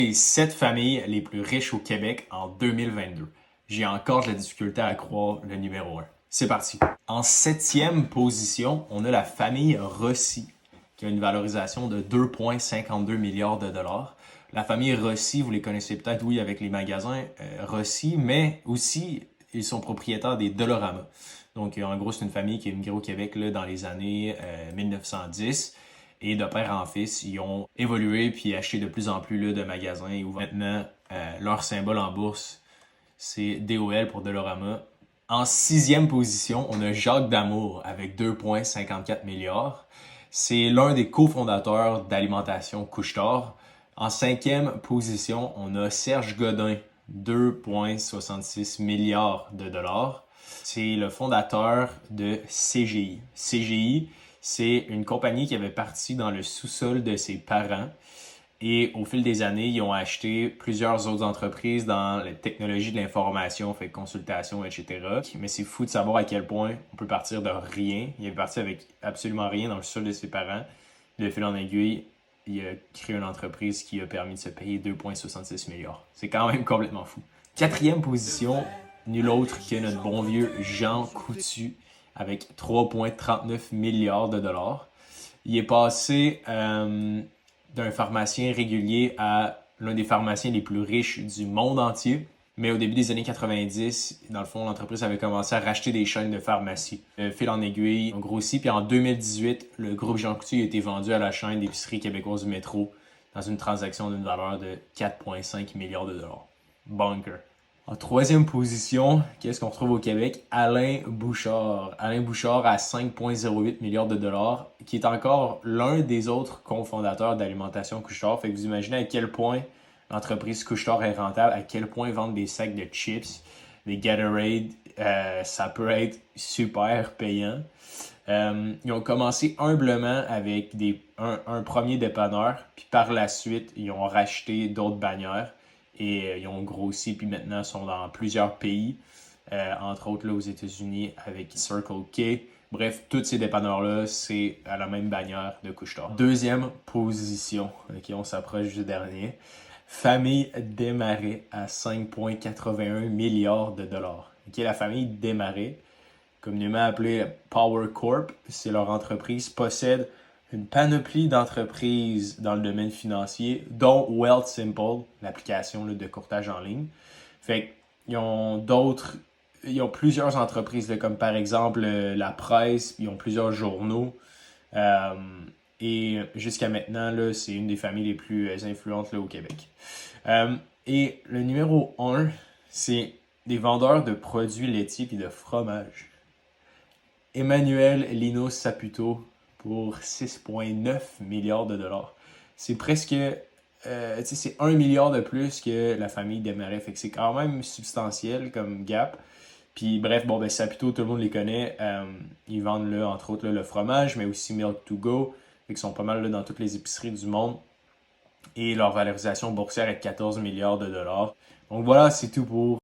Les 7 familles les plus riches au Québec en 2022. J'ai encore de la difficulté à croire le numéro 1. C'est parti. En 7e position, on a la famille Rossi, qui a une valorisation de 2,52 milliards de dollars. La famille Rossi, vous les connaissez peut-être, oui, avec les magasins Rossi, mais aussi, ils sont propriétaires des Dollarama. Donc, en gros, c'est une famille qui a immigré au Québec là, dans les années 1910. Et de père en fils, ils ont évolué puis acheté de plus en plus là, de magasins. Et maintenant, leur symbole en bourse, c'est DOL pour Dollarama. En 6e position, on a Jacques Damour avec 2,54 milliards. C'est l'un des cofondateurs d'Alimentation Couche-Tard. En 5e position, on a Serge Godin, 2,66 milliards de dollars. C'est le fondateur de CGI. CGI, c'est une compagnie qui avait parti dans le sous-sol de ses parents. Et au fil des années, ils ont acheté plusieurs autres entreprises dans la technologie de l'information, fait consultation, etc. Mais c'est fou de savoir à quel point on peut partir de rien. Il est parti avec absolument rien dans le sol de ses parents. De fil en aiguille, il a créé une entreprise qui a permis de se payer 2,66 milliards. C'est quand même complètement fou. 4e position, nul autre que notre bon vieux Jean Coutu avec 3,39 milliards de dollars. Il est passé d'un pharmacien régulier à l'un des pharmaciens les plus riches du monde entier. Mais au début des années 90, dans le fond, l'entreprise avait commencé à racheter des chaînes de pharmacie. Fil en aiguille, on grossit. Puis en 2018, le groupe Jean Coutu a été vendu à la chaîne d'épicerie québécoise du Métro dans une transaction d'une valeur de 4,5 milliards de dollars. Bunker. En 3e position, qu'est-ce qu'on retrouve au Québec? Alain Bouchard. Alain Bouchard à 5,08 milliards de dollars, qui est encore l'un des autres cofondateurs d'Alimentation Couche-Tard. Fait que vous imaginez à quel point l'entreprise Couche-Tard est rentable, à quel point vendre des sacs de chips, des Gatorade, ça peut être super payant. Ils ont commencé humblement avec un premier dépanneur, puis par la suite, ils ont racheté d'autres bannières. Et ils ont grossi, puis maintenant sont dans plusieurs pays, entre autres là aux États-Unis avec Circle K. Bref, tous ces dépanneurs-là, c'est à la même bannière de Couche-Tard. 2e position, ok, on s'approche du dernier. Famille Desmarais à 5,81 milliards de dollars. Ok, la famille Desmarais, communément appelée Power Corp, c'est leur entreprise, possède une panoplie d'entreprises dans le domaine financier, dont Wealthsimple, l'application là, de courtage en ligne. Fait qu'ils ont ils ont plusieurs entreprises, là, comme par exemple la presse, ils ont plusieurs journaux. Et jusqu'à maintenant, là, c'est une des familles les plus influentes là, au Québec. Et le numéro 1, c'est des vendeurs de produits laitiers et de fromage. Emmanuel Lino Saputo pour 6,9 milliards de dollars. C'est presque, c'est 1 milliard de plus que la famille Desmarais. Fait que c'est quand même substantiel comme gap. Puis bref, bon, ben Saputo, tout le monde les connaît. Ils vendent là, entre autres, là, le fromage, mais aussi Milk to Go. Fait qu'ils sont pas mal là, dans toutes les épiceries du monde. Et leur valorisation boursière est de 14 milliards de dollars. Donc voilà, c'est tout pour